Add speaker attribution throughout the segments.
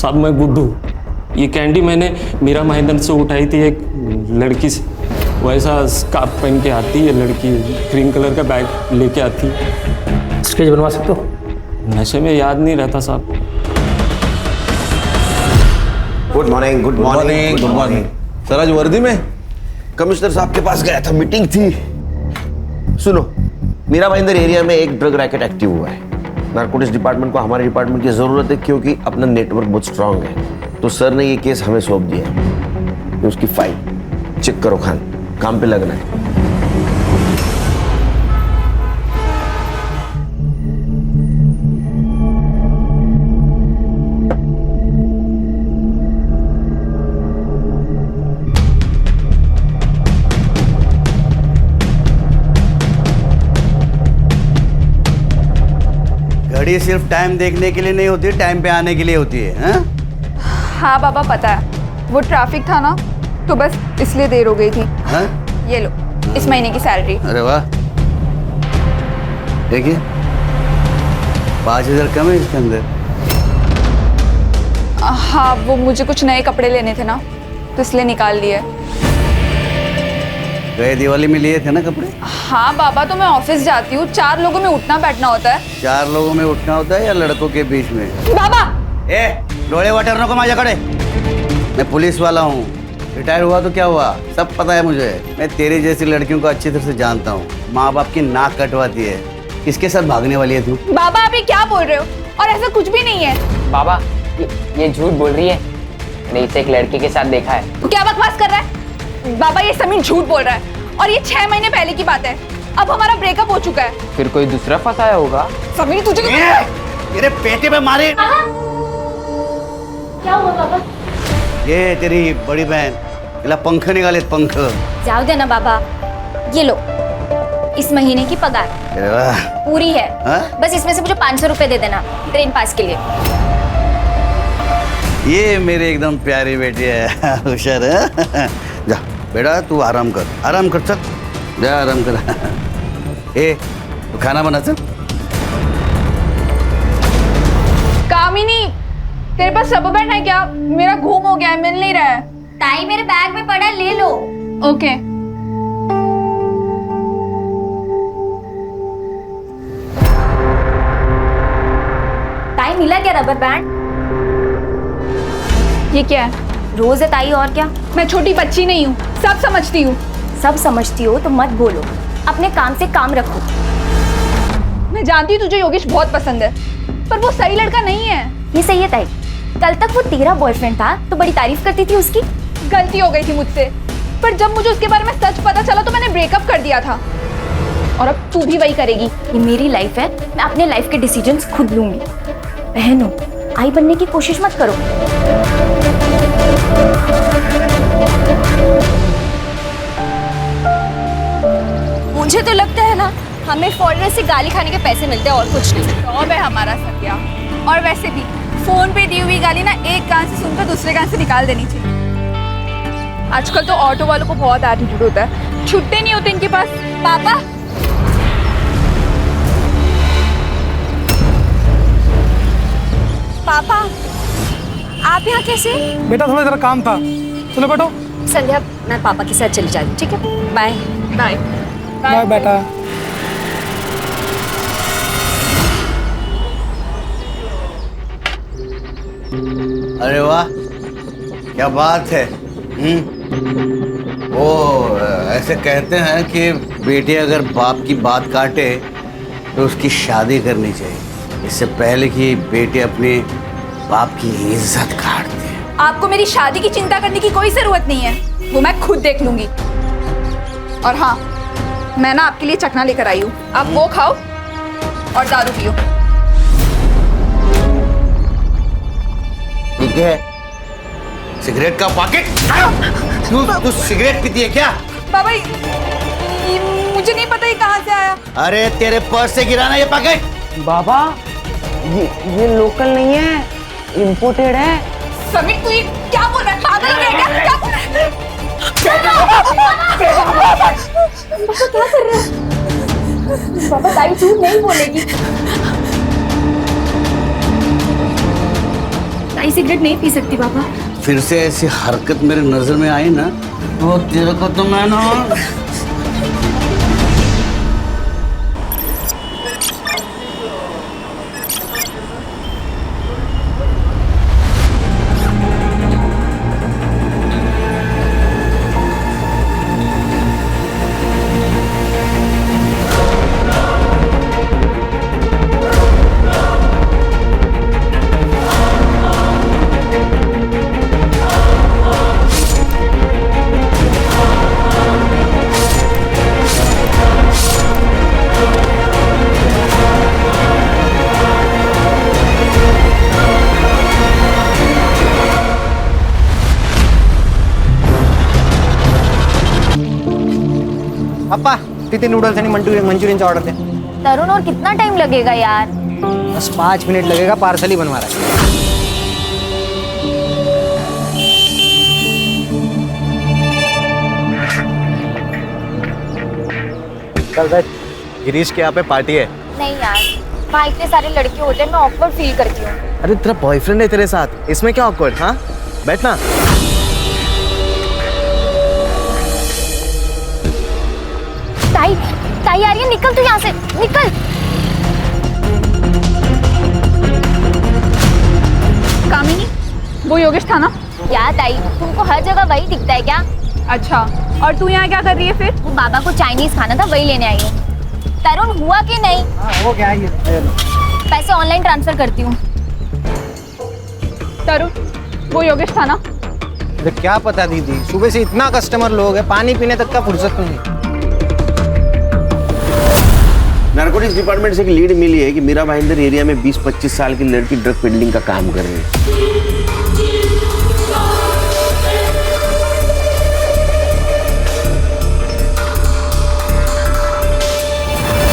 Speaker 1: साहब मैं गुड्डू, ये कैंडी मैंने मीरा मैदान से उठाई थी एक लड़की से। वैसा स्कार्फ पहन के आती है लड़की, ग्रीन कलर का बैग लेके आती।
Speaker 2: स्केच बनवा सकते हो?
Speaker 1: नशे में याद नहीं रहता साहब।
Speaker 3: Good morning. Good morning.
Speaker 4: Good morning. Sir आज वर्दी में
Speaker 3: कमिश्नर साहब के पास गया था, मीटिंग थी। सुनो, मीरा भाईंदर एरिया में एक ड्रग रैकेट एक्टिव हुआ है। नारकोटिक्स डिपार्टमेंट को हमारे डिपार्टमेंट की जरूरत है क्योंकि अपना नेटवर्क बहुत स्ट्रांग है। तो सर ने ये केस हमें सौंप दिया है। तो उसकी फाइल चेक करो खान, काम पे लगना है।
Speaker 5: घड़ी सिर्फ टाइम देखने के लिए नहीं होती, टाइम पे आने के लिए होती है। हाँ?
Speaker 6: हाँ बाबा पता है, वो ट्रैफिक था ना तो बस इसलिए देर हो गई थी।
Speaker 5: हाँ?
Speaker 6: ये लो इस महीने की सैलरी।
Speaker 5: अरे वाह, देखिए 5,000 कम है इसके अंदर।
Speaker 6: हाँ वो मुझे कुछ नए कपड़े लेने थे ना तो इसलिए निकाल लिए।
Speaker 5: गए दिवाली में लिए थे ना कपड़े?
Speaker 6: हाँ बाबा, तो मैं ऑफिस जाती हूँ, 4 लोगों में उठना बैठना होता है।
Speaker 5: 4 लोगों में उठना होता है या लड़कों के बीच में?
Speaker 6: बाबा
Speaker 5: ए डोले वाटर नको माझ्या खड़े। मैं पुलिस वाला हूँ, रिटायर हुआ तो क्या हुआ, सब पता है मुझे। मैं तेरी जैसी लड़कियों को अच्छी तरह से जानता हूँ। माँ बाप की नाक कटवाती है, किसके साथ भागने वाली है तू?
Speaker 6: बाबा आप ये क्या बोल रहे हो? और ऐसा कुछ भी नहीं है।
Speaker 7: बाबा ये झूठ बोल रही है, मैंने इसे एक लड़के के साथ देखा है।
Speaker 6: तो क्या बकवास कर रहा है? बाबा ये समीर झूठ बोल रहा है और ये 6 महीने पहले की बात है। अब हमारा ब्रेकअप हो चुका है।
Speaker 7: फिर कोई दूसरा फंसाया होगा।
Speaker 6: समीर तुझे
Speaker 5: तेरे पेटे पे मारे।
Speaker 8: क्या हुआ बाबा?
Speaker 5: ये तेरी बड़ी बहन, इला पंख निकाले, पंख।
Speaker 8: जाओ दे ना बाबा, ये लो इस महीने की पगार
Speaker 5: अरे वाह।
Speaker 8: पूरी है।
Speaker 5: हाँ?
Speaker 8: बस इसमें से मुझे 500 रुपए दे देना ट्रेन पास के लिए।
Speaker 5: ये मेरी एकदम प्यारी बेटी है, होशियार है। जा बेटा तू आराम कर, आराम कर, चल जा आराम कर। ए तू खाना बना चल।
Speaker 6: कामिनी तेरे पास रबर बैंड है क्या? मेरा घूम हो गया है, मिल नहीं रहा है।
Speaker 8: ताई मेरे बैग में पड़ा है, ले लो।
Speaker 6: ओके
Speaker 8: ताई मिला क्या रबर बैंड?
Speaker 6: ये क्या है?
Speaker 8: रोज है ताई, और क्या?
Speaker 6: मैं छोटी बच्ची नहीं हूँ, सब समझती हूँ।
Speaker 8: सब समझती हो तो मत बोलो, अपने काम से काम रखो।
Speaker 6: मैं जानती हूँ तुझे योगेश बहुत पसंद है, पर वो सही लड़का नहीं है।
Speaker 8: ये सही है ताई, कल तक वो तेरा बॉयफ्रेंड था तो बड़ी तारीफ करती थी उसकी।
Speaker 6: गलती हो गई थी मुझसे, पर जब मुझे उसके बारे में सच पता चला तो मैंने ब्रेकअप कर दिया था। और अब तू भी वही करेगी।
Speaker 8: ये मेरी लाइफ है, मैं अपने लाइफ के डिसीजंस खुद लूंगी। बहनों, आई बनने की कोशिश मत करो। मुझे तो लगता है ना हमें फॉरेनर से गाली खाने के पैसे मिलते हैं और कुछ नहीं।
Speaker 6: जॉब है हमारा सत्या। और वैसे भी फोन पे दी हुई गाली ना एक कान से सुनकर दूसरे कान से निकाल देनी चाहिए। आजकल तो ऑटो वालों को बहुत एटीट्यूड होता है, छुट्टे नहीं होते इनके पास।
Speaker 8: पापा पापा आप यहाँ कैसे?
Speaker 2: बेटा थोड़ा जरा काम था, चलो बैठो।
Speaker 8: संध्या मैं पापा के साथ चली जाती हूँ, ठीक है? बाय
Speaker 6: बाय
Speaker 2: बाय बेटा।
Speaker 5: अरे वाह क्या बात है। वो ऐसे कहते हैं कि बेटी अगर बाप की बात काटे तो उसकी शादी करनी चाहिए, इससे पहले कि बेटी अपने बाप की इज्जत काट दे।
Speaker 6: आपको मेरी शादी की चिंता करने की कोई जरूरत नहीं है, वो मैं खुद देख लूंगी। और हाँ, मैं ना आपके लिए चखना लेकर आई हूँ, आप वो खाओ और दारू पियो।
Speaker 5: ठीक है, सिगरेट का पैकेट। तू सिगरेट पीती है क्या?
Speaker 6: बाबा मुझे नहीं पता ये कहाँ से आया।
Speaker 5: अरे तेरे पर्स से गिरा ना ये पैकेट।
Speaker 7: बाबा ये लोकल नहीं है, इम्पोर्टेड है।
Speaker 6: समीर तू ये क्या बोल रहा है? पागल हो गया क्या? क्या बोल रहा है?
Speaker 8: पापा क्या कर रहे हैं? पापा ताई झूठ नहीं बोलेगी। ताई सिगरेट नहीं पी सकती पापा।
Speaker 5: फिर से ऐसी हरकत मेरे नजर में आई ना तो तेरे को तो मैं ना
Speaker 9: अप्पा तिथे नूडल्स आणि मंचुरियनचा ऑर्डर द्या.
Speaker 8: तरुण और कितना टाइम लगेगा यार?
Speaker 9: बस 5 मिनट लगेगा, पार्सल ही बनवा रहा है. चल भाई, गिरीश के यहाँ पे पार्टी है.
Speaker 8: नहीं यार, वहाँ इतने सारे लड़के होते हैं, मैं ऑकवर्ड फील करती हूँ.
Speaker 9: अरे तेरा बॉयफ्रेंड है तेरे साथ, इसमें क्या ऑकवर्ड? हाँ बैठना.
Speaker 8: ताई ताई आ रही है, निकल तू यहाँ से, निकल.
Speaker 6: कामिनी, वो योगेश था ना?
Speaker 8: क्या ताई, तुमको हर जगह वही दिखता है क्या?
Speaker 6: अच्छा, और तू यहाँ क्या कर रही है फिर?
Speaker 8: वो बाबा को चाइनीज खाना था, वही लेने आई हूँ. तरुण हुआ कि नहीं?
Speaker 9: हो गया ये.
Speaker 8: पैसे ऑनलाइन ट्रांसफर करती हूँ.
Speaker 6: तरुण, वो योगेश था ना?
Speaker 9: अरे क्या पता दीदी, सुबह से इतना कस्टमर लोग है, पानी पीने तक का फुर्सत नहीं.
Speaker 3: नारकोटिक्स डिपार्टमेंट से एक लीड मिली है कि मीरा भाईंदर एरिया में 20-25 साल की लड़की ड्रग पेडलिंग का काम कर रही है.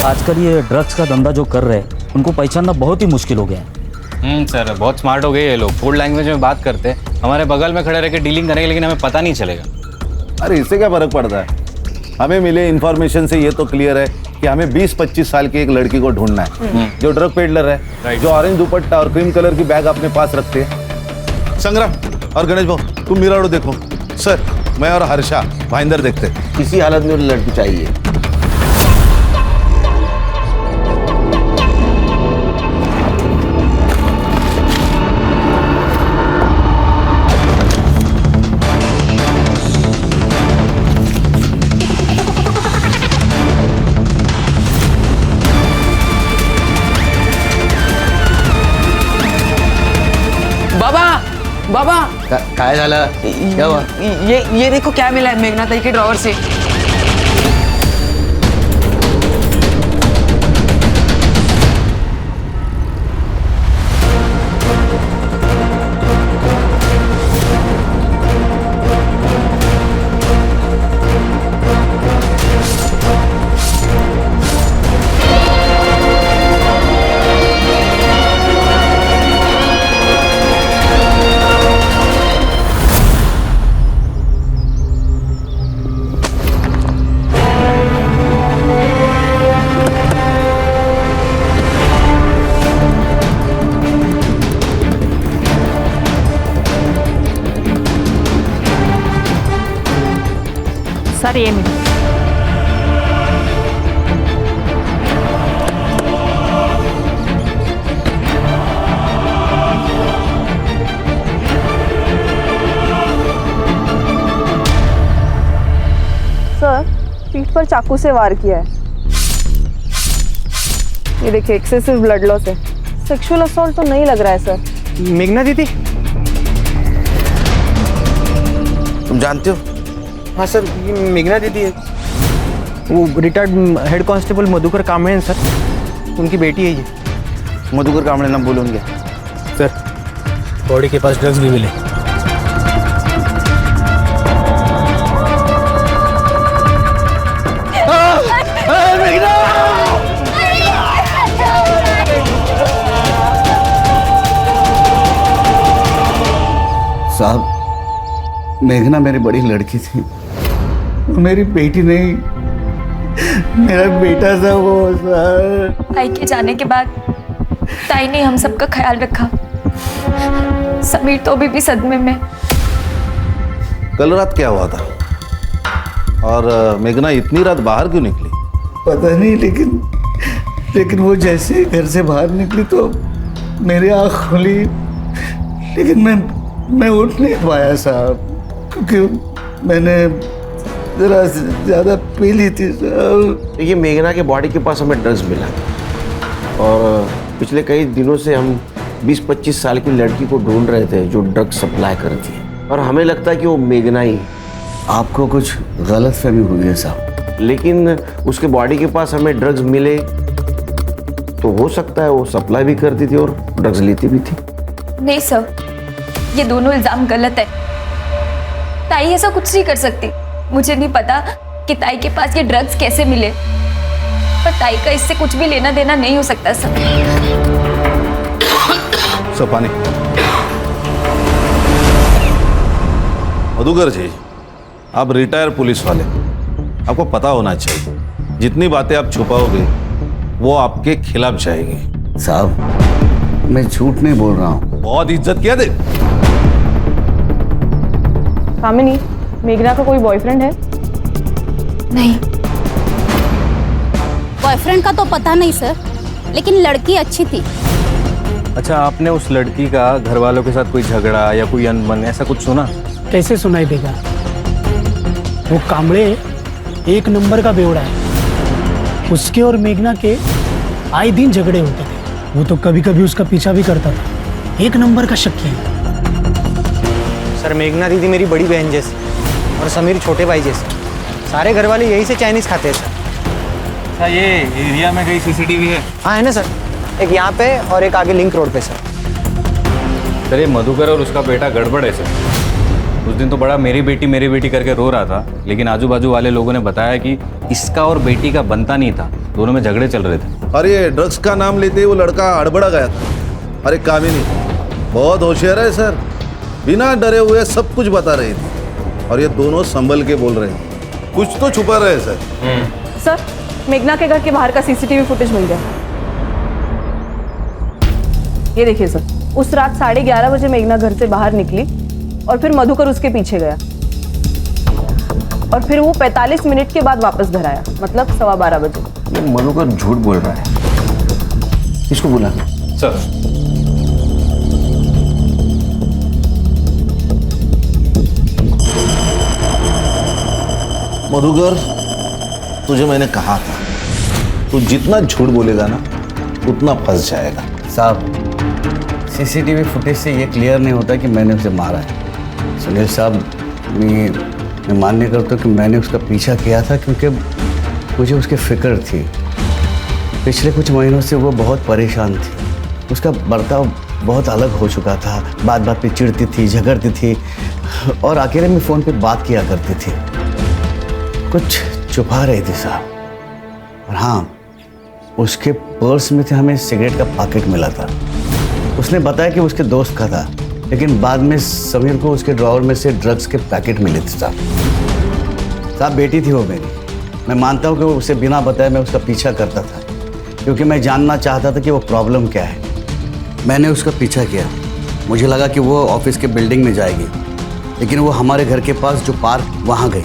Speaker 10: आजकल ये ड्रग्स का धंधा जो कर रहे हैं उनको पहचानना बहुत ही मुश्किल हो गया है.
Speaker 11: सर बहुत स्मार्ट हो गए ये लोग, फूड लैंग्वेज में बात करते हैं, हमारे बगल में खड़े रह के डीलिंग करेंगे लेकिन हमें पता नहीं चलेगा.
Speaker 4: अरे इससे क्या फर्क पड़ता है? हमें मिले इन्फॉर्मेशन से ये तो क्लियर है कि हमें 20-25 साल की एक लड़की को ढूंढना है जो ड्रग पेडलर है, जो ऑरेंज दुपट्टा और क्रीम कलर की बैग अपने पास रखते हैं. संग्राम और गणेश भाऊ, तुम मीराड़ो देखो. सर, मैं और हर्षा भाईंदर देखते हैं.
Speaker 3: किसी हालत में वो लड़की चाहिए.
Speaker 7: बाबा
Speaker 5: काय झालं? क्या हुआ?
Speaker 7: ये देखो क्या मिला है मेघना ताई के ड्रॉवर से. सर ये मिला.
Speaker 12: सर, पीठ पर चाकू से वार किया है. ये देखिए, एक्सेसिव ब्लड लॉस है. सेक्सुअल असॉल्ट तो नहीं लग रहा है सर.
Speaker 9: मेघना दीदी?
Speaker 3: तुम जानते हो?
Speaker 9: हाँ सर, ये मेघना दीदी है. वो retired head constable Madhukar Kamble हैं सर, उनकी बेटी है ये.
Speaker 5: मधुकर कांबळे नाम बोलून गया.
Speaker 9: सर, बॉडी के पास ड्रग्स भी मिले.
Speaker 5: साहब, मेघना मेरी बड़ी लड़की थी, मेरी बेटी नहीं, मेरा बेटा था वो सर.
Speaker 8: ताई के जाने के बाद ताई ने हम सबका ख्याल रखा. समीर तो अभी भी सदमे में।
Speaker 4: कल रात क्या हुआ था? और मेघना इतनी रात बाहर क्यों निकली?
Speaker 5: पता नहीं, लेकिन वो जैसे घर से बाहर निकली तो मेरी आँख खुली, लेकिन मैं उठ नहीं पाया साहब, क्योंकि मैंने जरा ज़्यादा पी ली थी साहब।
Speaker 3: ये मेघना के बॉडी के पास हमें ड्रग्स मिला और पिछले कई दिनों से हम 20-25 साल की लड़की को ढूंढ रहे थे जो ड्रग्स सप्लाई करती है, और हमें लगता है कि वो मेघना ही।
Speaker 5: आपको कुछ गलत फहमी हुई है साहब।
Speaker 3: लेकिन उसके बॉडी के पास हमें ड्रग्स मिले तो हो सकता है वो सप्लाई भी करती थी और ड्रग्स लेती भी थी।
Speaker 8: नहीं सर, ये दोनों इल्जाम गलत है। ताई ऐसा कुछ नहीं कर सकती। मुझे नहीं पता कि ताई के पास ये ड्रग्स कैसे मिले, पर ताई का इससे कुछ भी लेना देना नहीं हो सकता सर।
Speaker 4: पानी। मधुकर जी, आप रिटायर पुलिस वाले, आपको पता होना चाहिए जितनी बातें आप छुपाओगे वो आपके खिलाफ जाएगी।
Speaker 5: साहब मैं झूठ नहीं बोल रहा हूँ।
Speaker 4: बहुत इज्जत किया दे।
Speaker 12: कामिनी, मेघना का कोई बॉयफ्रेंड है?
Speaker 8: नहीं।
Speaker 13: बॉयफ्रेंड का तो पता नहीं सर, लेकिन लड़की अच्छी थी।
Speaker 11: अच्छा, आपने उस लड़की का घर वालों के साथ कोई झगड़ा या कोई अनबन ऐसा कुछ सुना?
Speaker 2: कैसे सुनाई देगा? वो कामड़े एक नंबर का बेवड़ा है। उसके और मेघना के आए दिन झगड़े होते थे। वो तो कभी कभी उसका पीछा भी करता था। एक नंबर का शक्की है।
Speaker 9: सर मेघना दीदी मेरी बड़ी बहन जैसी और समीर छोटे भाई जैसे। सारे घर वाले यही से चाइनीज खाते हैं सर।
Speaker 11: अच्छा, ये एरिया में कहीं सीसीटीवी है?
Speaker 9: हाँ है ना सर, एक यहाँ पे और एक आगे लिंक रोड पे सर।
Speaker 11: सर ये मधुकर और उसका बेटा गड़बड़ है सर। उस दिन तो बड़ा मेरी बेटी करके रो रहा था, लेकिन आजू बाजू वाले लोगों ने बताया कि इसका और बेटी का बनता नहीं था, दोनों में झगड़े चल रहे थे।
Speaker 4: अरे ड्रग्स का नाम लेते ही वो लड़का हड़बड़ा गया था। अरे कामिनी बहुत होशियार है सर, बिना डरे हुए सब कुछ बता रही थी और ये दोनों संभल के बोल रहे हैं। कुछ तो छुपा रहे सर।
Speaker 12: सर, मेघना के घर के बाहर का सीसीटीवी फुटेज मिल गया। ये देखिए सर, उस रात 11:30 बजे मेघना घर से बाहर निकली और फिर मधुकर उसके पीछे गया और फिर वो 45 मिनट के बाद वापस घर आया, मतलब 12:15 बजे।
Speaker 3: ये मधुकर झूठ बोल रहा है। इसको बुला
Speaker 11: सर।
Speaker 4: मधुकर, तुझे मैंने कहा था तू जितना झूठ बोलेगा ना उतना फंस जाएगा।
Speaker 5: साहब सीसीटीवी फुटेज से ये क्लियर नहीं होता कि मैंने उसे मारा है। सुनील साहब, मैं मानने करता हूँ कि मैंने उसका पीछा किया था क्योंकि मुझे उसकी फिक्र थी। पिछले कुछ महीनों से वो बहुत परेशान थी। उसका बर्ताव बहुत अलग हो चुका था। बात बात पे चिढ़ती थी, झगड़ती थी और अकेले में फ़ोन पे बात किया करती थी। कुछ छुपा रही थी साहब। और हाँ, उसके पर्स में से हमें सिगरेट का पैकेट मिला था। उसने बताया कि उसके दोस्त का था, लेकिन बाद में समीर को उसके ड्रॉवर में से ड्रग्स के पैकेट मिले थे साहब। बेटी थी वो मेरी। मैं मानता हूँ कि वो उसे बिना बताए मैं उसका पीछा करता था, क्योंकि मैं जानना चाहता था कि वो प्रॉब्लम क्या है। मैंने उसका पीछा किया। मुझे लगा कि वो ऑफिस के बिल्डिंग में जाएगी, लेकिन वो हमारे घर के पास जो पार्क वहाँ गई।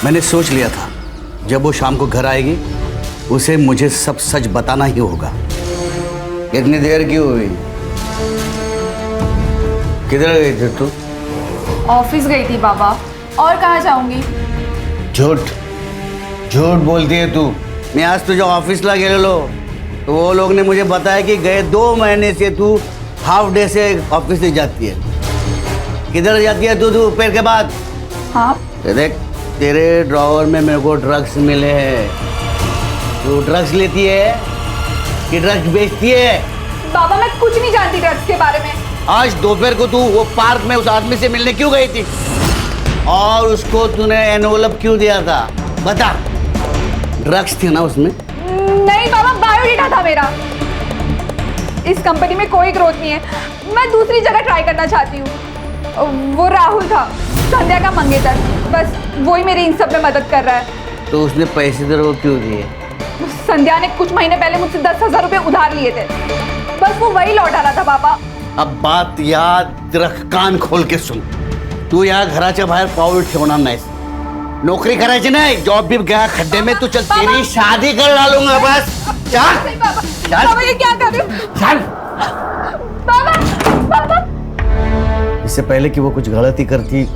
Speaker 5: मैंने सोच लिया था जब वो शाम को घर आएगी उसे मुझे सब सच बताना ही होगा। इतनी देर क्यों हुई? किधर गई थी तू?
Speaker 6: ऑफिस गई थी बाबा, और कहाँ जाऊंगी?
Speaker 5: झूठ बोलती है तू। मैं आज तुझे ऑफिस ला गेले लो तो वो लोग ने मुझे बताया कि गए 2 महीने से तू हाफ डे से ऑफिस से जाती है। किधर जाती है तू दोपहर के बाद?
Speaker 6: हाँ
Speaker 5: देख, तेरे ड्रॉवर में मेरे को ड्रग्स मिले हैं। तू ड्रग्स लेती है कि ड्रग्स बेचती है?
Speaker 6: बाबा मैं कुछ नहीं जानती ड्रग्स के बारे में।
Speaker 5: आज दोपहर को तू वो पार्क में उस आदमी से मिलने क्यों गई थी? और उसको तूने एनवलप क्यों दिया था? बता। ड्रग्स थी ना उसमें?
Speaker 6: नहीं बाबा, बायोडेटा था मेरा। इस कंपनी में कोई ग्रोथ नहीं है, मैं दूसरी जगह ट्राई करना चाहती हूँ। वो राहुल था, संध्या का मंगेतर। बस वही मेरी इन सब में मदद कर रहा है।
Speaker 5: तो उसने पैसे तेरे को क्यों दिए?
Speaker 6: संध्या ने कुछ महीने पहले मुझसे 10,000 रुपये उधार लिए थे, बस वो वही लौटा रहा था पापा।
Speaker 5: अब बात याद रख, कान खोल के सुन। तू या घराच्या बाहेर पाऊल ठेवणार नाहीस। नौकरी करायची नाही, जॉब भी गया खड्डे में। तू चल, तेरी शादी कर डालूंगा बस। चल
Speaker 6: पापा ये क्या कर रहे हो?
Speaker 5: चल।
Speaker 6: पापा
Speaker 5: इससे पहले कि वो कुछ गलती करती,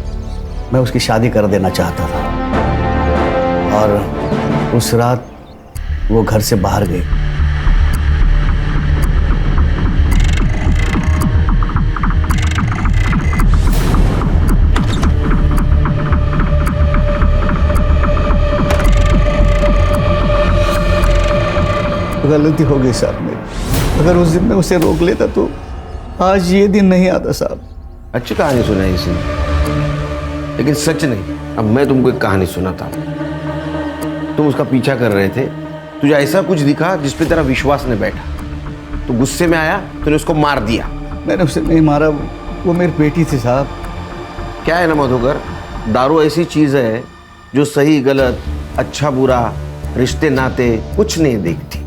Speaker 5: मैं उसकी शादी कर देना चाहता था। और उस रात वो घर से बाहर गई।
Speaker 14: गलती हो गई साहब मेरी। अगर उस दिन मैं उसे रोक लेता तो आज ये दिन नहीं आता साहब।
Speaker 3: अच्छी कहानी सुनाई इसने, लेकिन सच नहीं। अब मैं तुमको एक कहानी सुनाता हूं। तुम उसका पीछा कर रहे थे, तुझे ऐसा कुछ दिखा जिस पे तेरा विश्वास नहीं बैठा, तो गुस्से में आया, तूने उसको मार दिया।
Speaker 14: मैंने उसे नहीं मारा, वो मेरी बेटी थी साहब।
Speaker 3: क्या है ना मधुकर, दारू ऐसी चीज है जो सही गलत, अच्छा बुरा, रिश्ते नाते कुछ नहीं देखती।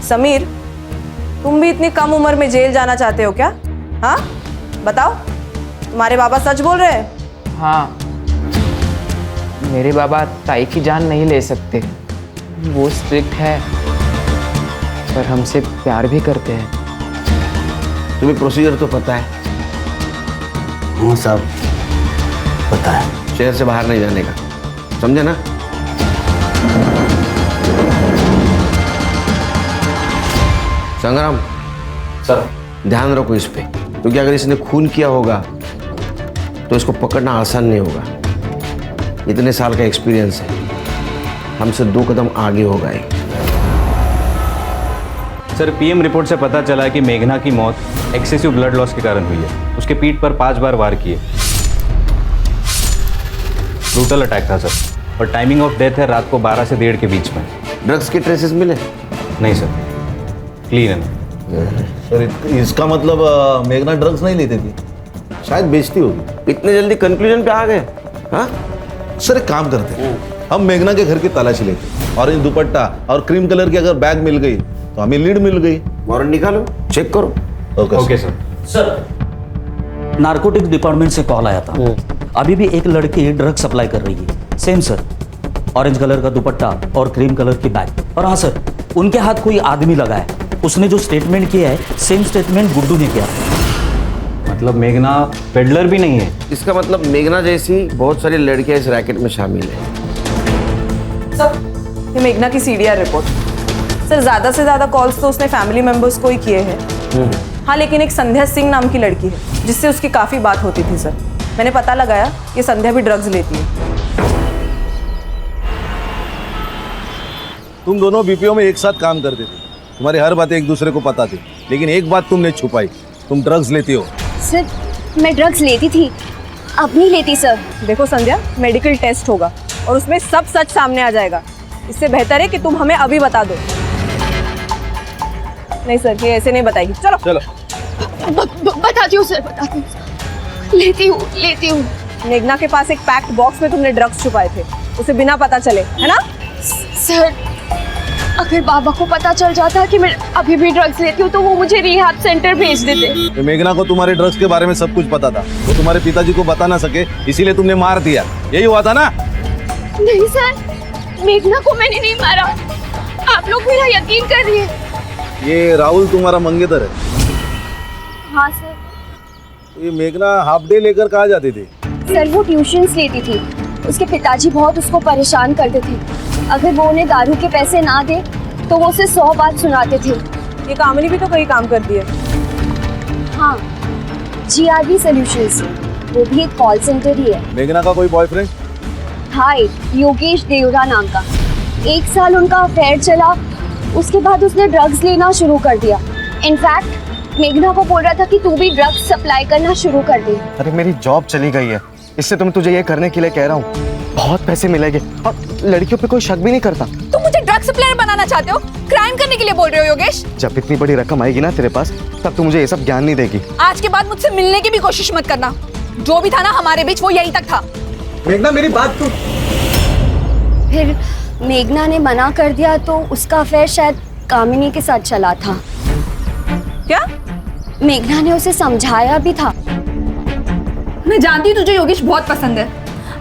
Speaker 12: समीर, तुम भी इतनी कम उम्र में जेल जाना चाहते हो क्या? हाँ बताओ, तुम्हारे बाबा सच बोल रहे हैं?
Speaker 9: हाँ, मेरे बाबा ताई की जान नहीं ले सकते। वो स्ट्रिक्ट है, पर हमसे प्यार भी करते हैं।
Speaker 3: तुम्हें प्रोसीजर तो पता है?
Speaker 5: हाँ साहब, पता है।
Speaker 3: शहर से बाहर नहीं जाने का, समझे ना? संग्राम
Speaker 11: सर,
Speaker 3: ध्यान रखो इस पे, क्योंकि अगर इसने खून किया होगा तो इसको पकड़ना आसान नहीं होगा। इतने साल का एक्सपीरियंस है, हमसे 2 कदम आगे होगा ये।
Speaker 11: सर, पीएम रिपोर्ट से पता चला कि मेघना की मौत एक्सेसिव ब्लड लॉस के कारण हुई है। उसके पीठ पर 5 बार वार किए। ब्रूटल अटैक था सर, और टाइमिंग ऑफ डेथ है रात को 12 से 1:30 के बीच में।
Speaker 3: ड्रग्स के ट्रेसेस मिले?
Speaker 11: नहीं सर, क्लीन है।
Speaker 4: सर इसका मतलब मेघना ड्रग्स नहीं लेती थी, शायद बेचती होगी।
Speaker 3: इतने जल्दी कंक्लूजन पे आ गए? हाँ
Speaker 4: सर, एक काम करते हैं, हम मेघना के घर की तलाशी लेते। ऑरेंज दुपट्टा और क्रीम कलर की अगर बैग मिल गई तो हमें लीड मिल गई।
Speaker 3: वारंट निकालो, चेक करो।
Speaker 11: Okay sir.
Speaker 10: Sir, narcotics department से कॉल आया था। अभी भी एक लड़की ड्रग सप्लाई कर रही है। सेम सर, ऑरेंज कलर का दुपट्टा और क्रीम कलर की बैग। और हाँ सर, उनके हाथ कोई आदमी लगा है। उसने जो स्टेटमेंट किया है, सेम स्टेटमेंट गुड्डू ने किया।
Speaker 11: मतलब मेघना पेडलर भी नहीं है?
Speaker 3: इसका मतलब मेघना जैसी बहुत सारी लड़कियां इस रैकेट में शामिल है।
Speaker 12: सर, ये मेघना की सीडीआर रिपोर्ट। सर, ज्यादा से ज्यादा कॉल्स तो उसने फैमिली मेंबर्स को ही किए हैं। हाँ, लेकिन एक संध्या सिंह नाम की लड़की है जिससे उसकी काफी बात होती थी। सर, मैंने पता लगाया कि संध्या भी ड्रग्स लेती है।
Speaker 4: तुम दोनों बीपीओ में एक साथ काम करते थे, तुम्हारी हर बातें एक दूसरे को पता थी, लेकिन एक बात तुमने छुपाई, तुम ड्रग्स लेती हो।
Speaker 8: सर, मैं ड्रग्स लेती थी, अब नहीं लेती सर।
Speaker 12: देखो संध्या, मेडिकल टेस्ट होगा और उसमें सब सच सामने आ जाएगा। इससे बेहतर है कि तुम हमें अभी बता दो। नहीं सर, ये ऐसे नहीं बताएगी। चलो
Speaker 4: चलो।
Speaker 8: बताती हूँ सर, बताती हूँ। लेती हूँ।
Speaker 12: मेघना के पास एक पैक्ड बॉक्स में तुमने ड्रग्स छुपाए थे, उसे बिना पता चले, है ना?
Speaker 8: सर, अगर बाबा को पता चल जाता कि मैं अभी भी ड्रग्स लेती हूँ तो वो मुझे रिहैब सेंटर भेज देते।
Speaker 4: तो मेघना को तुम्हारे ड्रग्स के बारे में सब कुछ पता था, वो तुम्हारे पिताजी को बता ना सके, इसीलिए तुमने मार दिया। यही हुआ था ना?
Speaker 8: नहीं सर, मेघना को मैंने नहीं मारा। आप लोग मेरा यकीन करिए।
Speaker 4: ये राहुल तुम्हारा मंगेतर है?
Speaker 8: हाँ सर।
Speaker 4: ये मेघना हाफ डे लेकर कहाँ जाती थी?
Speaker 8: सर, वो ट्यूशन्स लेती थी। उसके पिताजी बहुत उसको परेशान करते थे। अगर वो उन्हें दारू के पैसे ना दे तो वो उसे 100 बात सुनाते थे।
Speaker 12: ये कामनी भी तो कहीं काम करती है।
Speaker 8: हाँ, GRB सॉल्यूशंस, वो भी एक कॉल सेंटर ही है।
Speaker 4: मेघना का कोई बॉयफ्रेंड?
Speaker 8: हाँ, योगेश देवरा नाम का। 1 साल उनका अफेयर चला, उसके बाद उसने ड्रग्स लेना शुरू कर दिया। इनफैक्ट मेघना को बोल रहा था कि तू भी ड्रग्स सप्लाई करना शुरू कर दे।
Speaker 9: अरे मेरी जॉब चली गई है, इससे तो मैं तुझे ये करने के लिए कह रहा हूँ। बहुत पैसे मिलेंगे और लड़कियों पे कोई शक भी नहीं करता।
Speaker 6: तुम मुझे ड्रग सप्लायर बनाना चाहते हो? क्राइम करने के लिए बोल रहे हो योगेश?
Speaker 9: जब इतनी बड़ी रकम आएगी ना तेरे पास, तब तू मुझे ये सब ज्ञान नहीं देगी।
Speaker 6: आज के बाद मुझसे मिलने की भी कोशिश मत करना। जो भी था ना हमारे बीच वो यहीं तक था।
Speaker 14: मेघना मेरी बात तो।
Speaker 8: फिर मेघना ने मना कर दिया तो उसका अफेयर शायद कामिनी के साथ चला था।
Speaker 12: क्या?
Speaker 8: मेघना ने उसे समझाया भी था।
Speaker 6: मैं जानती हूँ तुझे योगेश बहुत पसंद है,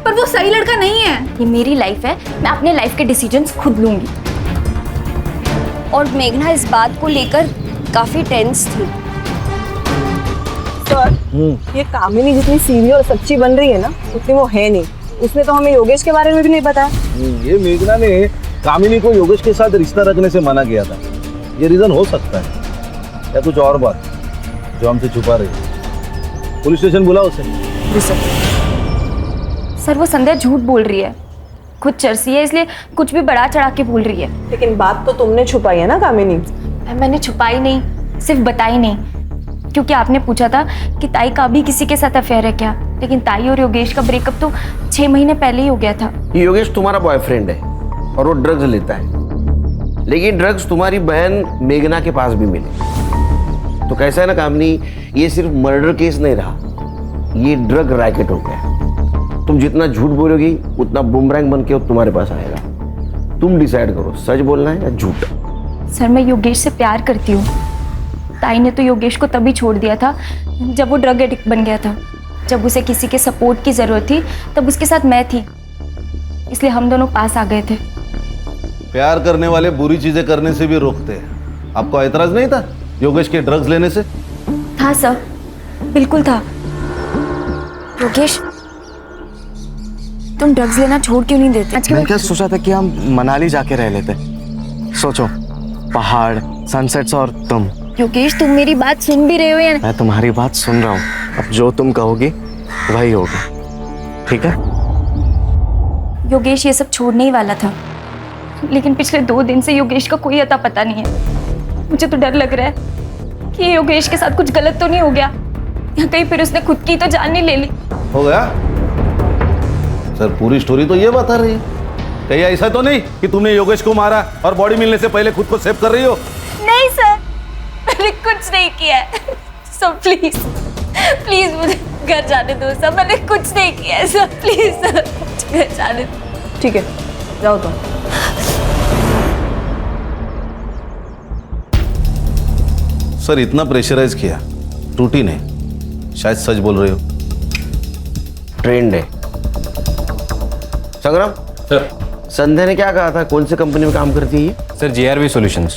Speaker 6: पर वो सही लड़का नहीं है।
Speaker 8: ये मेरी लाइफ है, मैं अपने लाइफ के डिसीजंस खुद लूंगी। और मेघना इस बात को लेकर काफी टेंस थी।
Speaker 12: सर, ये कामिनी जितनी सीधी और सच्ची बन रही है ना, उतनी वो है नहीं। उसने तो हमें योगेश के बारे में भी नहीं बताया।
Speaker 4: ये मेघना ने कामिनी को योगेश के साथ रिश्ता रखने से मना किया था। ये रीजन हो सकता है या कुछ और बात जो हमसे छुपा रही है। पुलिस स्टेशन बुलाओ उसे।
Speaker 12: जी सर।
Speaker 8: सर वो संध्या झूठ बोल रही है, खुद चरसी है, इसलिए कुछ भी बढ़ा चढ़ा के बोल रही है।
Speaker 12: लेकिन बात तो तुमने छुपाई है ना कामिनी।
Speaker 8: मैंने छुपाई नहीं, सिर्फ बताई नहीं, क्योंकि आपने पूछा था कि ताई का भी किसी के साथ अफेयर है क्या। लेकिन ताई और योगेश का ब्रेकअप तो 6 महीने पहले ही हो गया था।
Speaker 3: योगेश तुम्हारा बॉयफ्रेंड है और वो ड्रग्स लेता है, लेकिन ड्रग्स तुम्हारी बहन मेघना के पास भी मिले। तो कैसा है ना कामनी, ये सिर्फ मर्डर केस नहीं रहा, ये ड्रग रैकेट हो गया। तुम जितना झूठ बोलोगी उतना बुमरैंग बन के वो तुम्हारे पास आएगा। तुम डिसाइड करो सच बोलना है या झूठ।
Speaker 8: सर मैं योगेश से प्यार करती हूँ। ताई ने तो योगेश को तभी छोड़ दिया था जब वो ड्रग एडिक्ट बन गया था। जब उसे किसी के सपोर्ट की ज़रूरत थी तब उसके साथ मैं थी, इसलिए हम दोनों पास आ गए थे।
Speaker 4: प्यार करने वाले बुरी चीजें करने से भी रोकते हैं। आपको एतराज नहीं था योगेश के ड्रग्स लेने से?
Speaker 8: था सर, बिल्कुल था। योगेश तुम ड्रग्स लेना छोड़ क्यों नहीं देते?
Speaker 15: मैं क्या सोचा था कि हम मनाली जाके रह लेते। सोचो, पहाड़, सनसेट्स और तुम।
Speaker 8: योगेश तुम मेरी बात सुन भी रहे हो या नहीं?
Speaker 15: मैं तुम्हारी बात सुन रहा हूँ। अब जो तुम कहोगी वही होगा, ठीक है?
Speaker 8: योगेश ये सब छोड़ने ही वाला था, लेकिन पिछले 2 दिन से योगेश का कोई अता पता नहीं है। मुझे तो डर लग रहा है कि योगेश के साथ कुछ गलत तो नहीं हो गया, या कहीं फिर उसने खुद की तो जान नहीं ले ली।
Speaker 4: हो गया सर, पूरी स्टोरी तो ये बता रही है। कहीं ऐसा तो नहीं कि तुमने योगेश को मारा और बॉडी मिलने से पहले खुद को सेव कर रही हो?
Speaker 8: नहीं सर, मैंने कुछ नहीं किया है। सर प्लीज प्लीज मुझे घर जाने दो सर, मैंने कुछ नहीं किया है सर, प्लीज सर मुझे घर जाने दो।
Speaker 12: ठीक है, जाओ तुम।
Speaker 4: सर इतना प्रेशराइज किया, टूटी नहीं, शायद सच बोल रहे हो।
Speaker 3: ट्रेंड है। संग्राम
Speaker 11: सर,
Speaker 3: संध्या ने क्या कहा था, कौन सी कंपनी में काम करती है ये?
Speaker 11: Sir GRV solutions.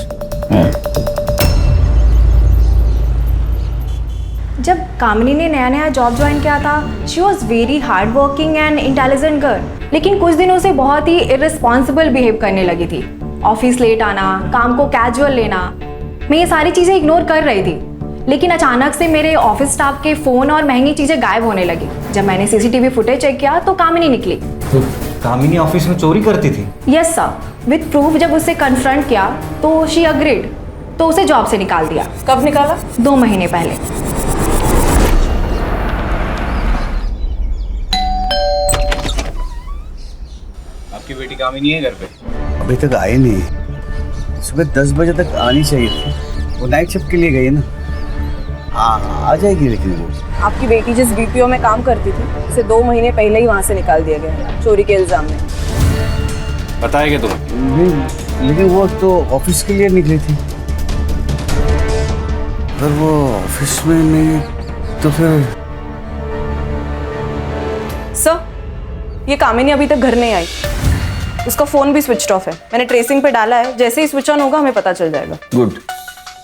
Speaker 16: जब कामिनी ने नया नया जॉब ज्वाइन किया था, she was very hard working and intelligent girl, लेकिन कुछ दिनों से बहुत ही इररिस्पॉन्सिबल बिहेव करने लगी थी। ऑफिस लेट आना, काम को कैजुअल लेना, मैं ये सारी चीज़ें इग्नोर कर रही थी। लेकिन अचानक से मेरे ऑफिस स्टाफ के फ़ोन और महंगी चीज़ें गायब होने लगी। जब मैंने CCTV फुटेज चेक किया तो कामिनी निकली।
Speaker 10: तो कामिनी ऑफिस में चोरी करती थी?
Speaker 16: Yes sir, with proof. जब उससे कन्फ्रंट किया तो शी अग्रीड, तो उसे जॉब से निकाल दिया।
Speaker 12: कब निकाला?
Speaker 16: 2 महीने पहले।
Speaker 11: आपकी बेटी कामिनी है घर पे?
Speaker 5: अभी तक आई नहीं। सुबह 10 बजे तक आनी चाहिए थी, वो नाइट शिफ्ट के लिए गई ना। हाँ आ जाएगी, लेकिन वो
Speaker 12: आपकी बेटी जिस BPO में काम करती थी, उसे 2 महीने पहले ही वहाँ से निकाल दिया गया चोरी के इल्जाम में।
Speaker 11: पता है क्या तुम्हें?
Speaker 5: नहीं, लेकिन वो तो ऑफिस के लिए निकली थी। अगर वो ऑफिस में नहीं तो फिर।
Speaker 12: सर, ये कामिनी अभी तक घर नहीं आई। उसका फोन भी स्विच ऑफ है। मैंने ट्रेसिंग पे डाला है, जैसे ही स्विच ऑन होगा हमें पता चल जाएगा।
Speaker 3: गुड।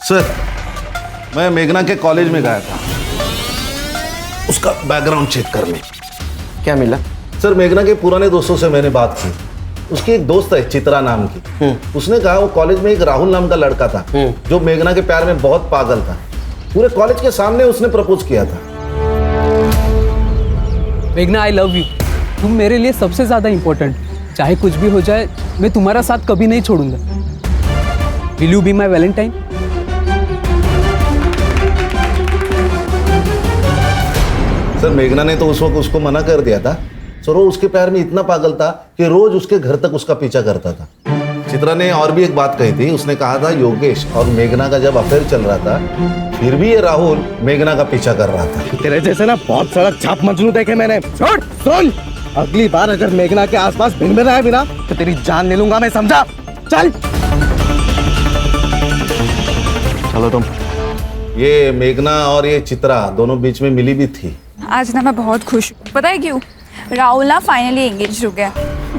Speaker 4: सर मैं मेघना के कॉलेज में गया था उसका बैकग्राउंड चेक करने।
Speaker 3: क्या मिला?
Speaker 4: सर मेघना के पुराने दोस्तों से मैंने बात की। उसकी एक दोस्त है चित्रा नाम की, उसने कहा वो कॉलेज में एक राहुल नाम का लड़का था जो मेघना के प्यार में बहुत पागल था। पूरे कॉलेज के सामने उसने प्रपोज किया था।
Speaker 17: मेघना, आई लव यू। तुम मेरे लिए सबसे ज्यादा इंपॉर्टेंट। चाहे कुछ भी हो जाए, मैं तुम्हारा साथ कभी नहीं छोड़ूंगा। Will you be my Valentine?
Speaker 4: Sir मेघना ने तो उस वक्त उसको मना कर दिया था। सर वो उसके प्यार में इतना पागल था कि रोज उसके घर तक उसका पीछा करता था। चित्रा ने और भी एक बात कही थी। उसने कहा था योगेश और मेघना का जब अफेयर चल रहा था फिर भी ये राहुल मेघना का पीछा कर रहा था।
Speaker 15: तेरे जैसे ना बहुत सड़क छाप मजनू देखे मैंने। छोड़, सुन, अगली बार अगर मेघना के आसपास भिन रहा है बिना तो तेरी जान ले लूंगा मैं, समझा? चल
Speaker 4: चलो तुम। ये मेघना और ये चित्रा दोनों बीच में मिली भी थी।
Speaker 6: आज ना मैं बहुत खुश हूँ, पता है क्यों? राहुल ना फाइनली एंगेज हो गया।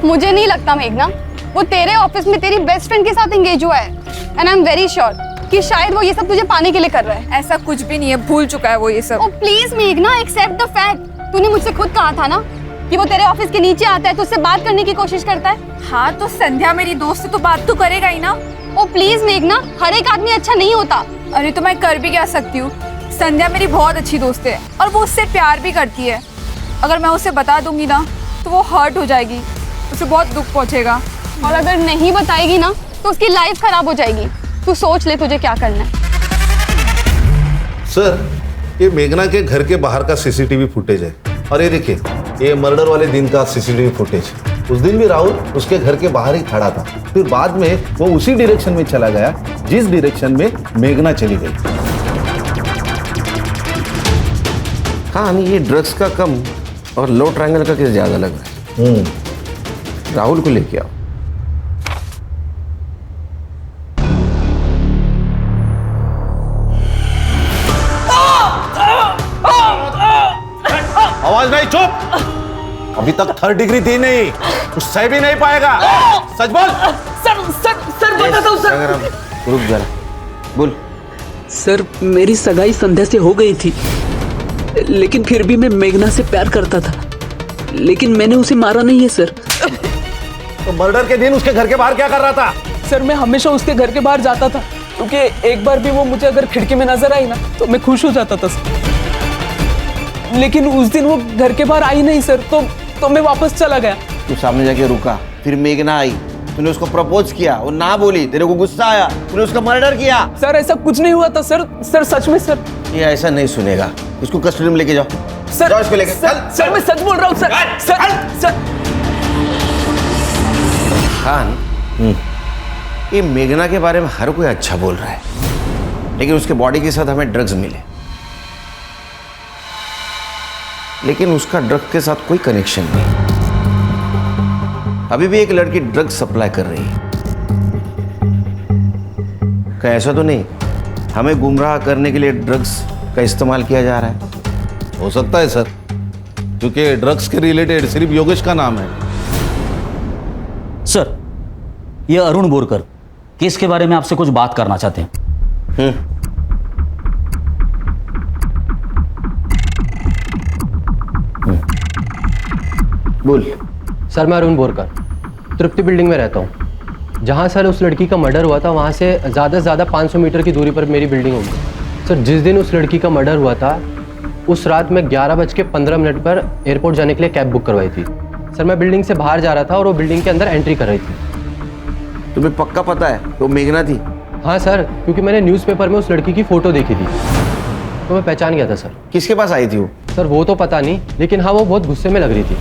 Speaker 18: मुझे नहीं लगता मेघना, वो तेरे ऑफिस में तेरी बेस्ट फ्रेंड के साथ एंगेज हुआ है। And I am very sure कि शायद वो ये सब तुझे पाने के लिए कर रहा है।
Speaker 6: ऐसा कुछ भी नहीं है, भूल चुका है वो ये सब।
Speaker 18: ओ प्लीज मेघना, एक्सेप्ट द फैक्ट। तूने मुझसे खुद कहा था ना कि वो तेरे ऑफिस के नीचे आता है तो उससे बात करने की कोशिश करता है।
Speaker 6: हाँ तो संध्या मेरी दोस्त है तो बात तो करेगा ही ना।
Speaker 18: ओ प्लीज मेघना, हर एक आदमी अच्छा नहीं होता।
Speaker 6: अरे तो मैं कर भी क्या सकती हूँ? संध्या मेरी बहुत अच्छी दोस्त है और वो उससे प्यार भी करती है। अगर मैं उसे बता दूंगी ना तो वो हर्ट हो जाएगी, उसे बहुत दुख पहुंचेगा।
Speaker 18: और अगर नहीं बताएगी ना तो उसकी लाइफ खराब हो जाएगी। तू सोच ले तुझे क्या करना है।
Speaker 4: सर, ये मेघना के घर के बाहर का सीसीटीवी फुटेज है और ये देखिए ये मर्डर वाले दिन का सीसीटीवी फुटेज। उस दिन भी राहुल उसके घर के बाहर ही खड़ा था, फिर बाद में वो उसी डायरेक्शन में चला गया जिस डायरेक्शन में मेघना चली गई।
Speaker 3: हाँ, ये ड्रग्स का कम और लो ट्रायंगल का केस ज्यादा लग रहा है। राहुल को लेके आओ।
Speaker 4: आवाज नहीं, चुप। अभी तक 3rd डिग्री थी नहीं, कुछ सह भी नहीं पाएगा। सच बोल।
Speaker 17: सर बताता हूँ सर।
Speaker 3: रुक जरा, बोल।
Speaker 17: सर मेरी सगाई संध्या से हो गई थी, लेकिन फिर भी मैं मेघना से प्यार करता था, लेकिन मैंने उसे मारा नहीं है सर।
Speaker 4: तो मर्डर के दिन उसके घर के बाहर क्या कर रहा था?
Speaker 17: सर मैं हमेशा उसके घर के बाहर जाता था, क्योंकि एक बार भी वो मुझे अगर खिड़की में नजर आई ना तो मैं खुश हो जाता था सर। लेकिन उस दिन वो घर के बाहर आई नहीं सर, तो मैं वापस चला गया।
Speaker 3: तू सामने जाके रुका, फिर मेघना आई, तूने उसको प्रपोज किया, वो ना बोली, तेरे को गुस्सा आया, तूने उसका मर्डर किया।
Speaker 17: सर ऐसा कुछ नहीं हुआ था सर सच में सर।
Speaker 3: ये ऐसा नहीं सुनेगा, इसको कस्टडी में लेके जाओ।
Speaker 17: सर
Speaker 3: जाओ इसको लेके।
Speaker 17: सर मैं सच बोल रहा हूँ सर।
Speaker 3: खान, ये मेघना के बारे में हर कोई अच्छा बोल रहा है, लेकिन उसके बॉडी के साथ हमें ड्रग्स मिले, लेकिन उसका ड्रग के साथ कोई कनेक्शन नहीं। अभी भी एक लड़की ड्रग सप्लाई कर रही है। क्या ऐसा तो नहीं हमें गुमराह करने के लिए ड्रग्स का इस्तेमाल किया जा रहा है?
Speaker 4: हो सकता है सर, क्योंकि ड्रग्स के रिलेटेड सिर्फ योगेश का नाम है।
Speaker 10: सर, ये अरुण बोरकर केस के बारे में आपसे कुछ बात करना चाहते हैं।
Speaker 3: बोल।
Speaker 19: सर मैं अरुण बोरकर तृप्ति बिल्डिंग में रहता हूँ। जहाँ सर उस लड़की का मर्डर हुआ था वहाँ से ज़्यादा से ज़्यादा 500 मीटर की दूरी पर मेरी बिल्डिंग होगी। सर जिस दिन उस लड़की का मर्डर हुआ था उस रात मैं 11:15 पर एयरपोर्ट जाने के लिए कैब बुक करवाई थी। सर मैं बिल्डिंग से बाहर जा रहा था और वो बिल्डिंग के अंदर एंट्री कर रही थी।
Speaker 3: तुम्हें पक्का पता है वो मेघना थी?
Speaker 19: हाँ सर, क्योंकि मैंने न्यूज़पेपर में उस लड़की की फ़ोटो देखी थी तो मैं पहचान गया था सर।
Speaker 3: किसके पास आई थी वो?
Speaker 19: सर वो तो पता नहीं, लेकिन हाँ वो बहुत गुस्से में लग रही थी।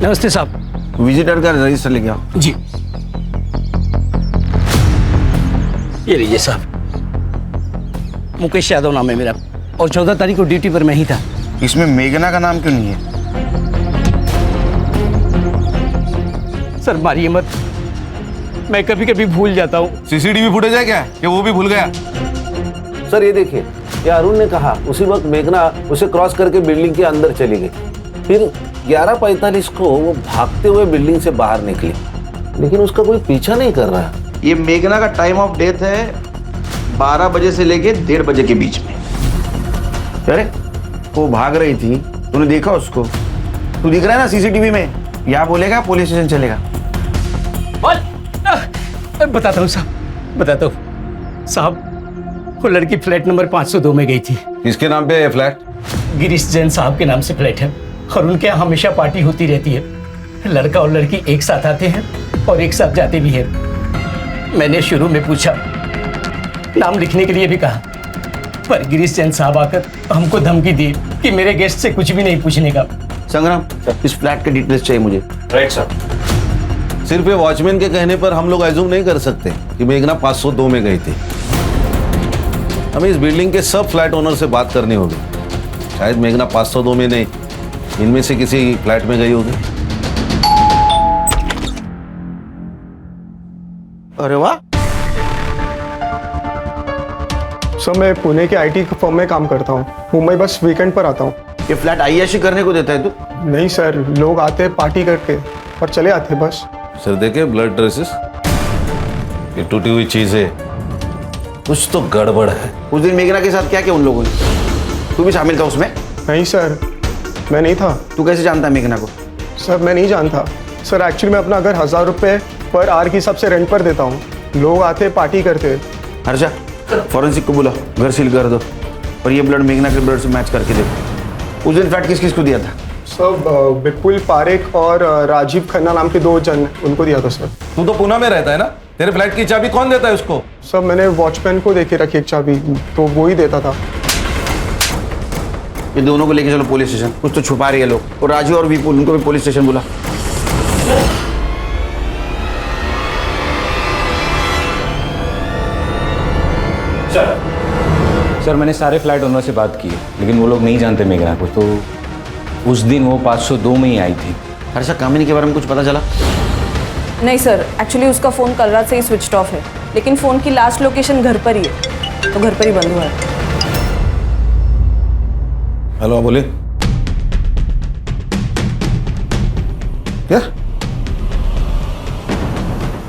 Speaker 2: नमस्ते साहब।
Speaker 3: विजिटर का रजिस्टर लेके आओ।
Speaker 2: जी ये लीजिए साहब। मुकेश यादव नाम है मेरा और 14 तारीख को ड्यूटी पर मैं ही था।
Speaker 3: इसमें मेघना का नाम क्यों नहीं है?
Speaker 2: सर मारिए मत, मैं कभी कभी भूल जाता हूँ।
Speaker 4: सीसीटीवी फुटेज है क्या कि वो भी भूल गया? सर ये देखिए, ये अरुण ने कहा उसी वक्त मेघना उसे क्रॉस करके बिल्डिंग के अंदर चली गई, फिर 11:45 को वो भागते हुए बिल्डिंग से बाहर निकली, लेकिन उसका कोई पीछा नहीं कर रहा।
Speaker 3: ये मेघना का टाइम ऑफ डेथ है 12 बजे से लेके 1:30 बजे के बीच में। अरे वो भाग रही थी, तूने देखा उसको? तू दिख रहा है ना सीसीटीवी में? या बोलेगा पुलिस स्टेशन चलेगा?
Speaker 2: बताता हूँ साहब, बताता हूँ साहब। वो लड़की फ्लैट नंबर 502 में गई थी।
Speaker 4: किसके नाम पे है फ्लैट?
Speaker 2: गिरीश जैन साहब के नाम से फ्लैट है और उनके यहाँ हमेशा पार्टी होती रहती है। लड़का और लड़की एक साथ आते हैं और एक साथ जाते भी हैं। मैंने शुरू में पूछा, नाम लिखने के लिए भी कहा, पर गिरीश जैन साहब आकर हमको धमकी दी कि मेरे गेस्ट से कुछ भी नहीं पूछने का,
Speaker 3: संग्राम, इस फ्लैट के डिटेल्स चाहिए मुझे।
Speaker 11: Right sir.
Speaker 4: सिर्फ ये वॉचमैन के कहने पर हम लोग एज्यूम नहीं कर सकते कि मेघना 502 में गई थी। हमें इस बिल्डिंग के सब फ्लैट ओनर से बात करनी होगी। शायद मेघना 502 में नहीं, इनमें से किसी फ्लैट में गई होगी।
Speaker 3: अरे वाह।
Speaker 15: सर मैं पुणे के आईटी फर्म में काम करता हूँ, मुंबई बस वीकेंड पर आता हूँ।
Speaker 3: ये फ्लैट आईएशी करने को देता है तू?
Speaker 15: नहीं सर, लोग आते हैं पार्टी करके और चले आते हैं बस।
Speaker 4: सर देखे ब्लड ट्रेसेस, ये टूटी हुई चीजें, कुछ तो गड़बड़ है।
Speaker 3: उस दिन मेघना के साथ क्या किया उन लोगों ने? तू भी शामिल था उसमें?
Speaker 15: नहीं सर, मैं नहीं था।
Speaker 3: तू कैसे जानता है मेघना को?
Speaker 15: सर मैं नहीं जानता सर, एक्चुअली मैं अपना घर 1000 रुपये पर आवर के हिसाब से रेंट पर देता हूँ। लोग आते पार्टी करते।
Speaker 3: हर्षा, फॉरेंसिक को बुला, घर सील कर दो और ये ब्लड मेघना के ब्लड से मैच करके देखो। उस दिन फ्लैट किस किस को दिया था?
Speaker 15: सर विपुल पारेख और राजीव खन्ना नाम के 2 जन, उनको दिया था सर।
Speaker 4: तू तो पुणे में रहता है ना, तेरे फ्लैट की चाबी कौन देता है उसको?
Speaker 15: सर मैंने वॉचमैन को देके रखी एक चाबी, तो वो ही देता था।
Speaker 3: ये दोनों को लेके चलो पुलिस स्टेशन, कुछ तो छुपा रही है लोग। और राजू और विपुल, उनको भी पुलिस स्टेशन बुला।
Speaker 11: सर मैंने सारे फ्लैट ओनर से बात की है, लेकिन वो लोग नहीं जानते मेघना को। तो उस दिन वो 502 में ही आई थी।
Speaker 3: हर्षा, कामिनी के बारे में कुछ पता चला?
Speaker 12: नहीं सर, एक्चुअली उसका फ़ोन कल रात से ही स्विच ऑफ है, लेकिन फ़ोन की लास्ट लोकेशन घर पर ही है, तो घर पर ही बंद हुआ है।
Speaker 4: हेलो, बोले क्या?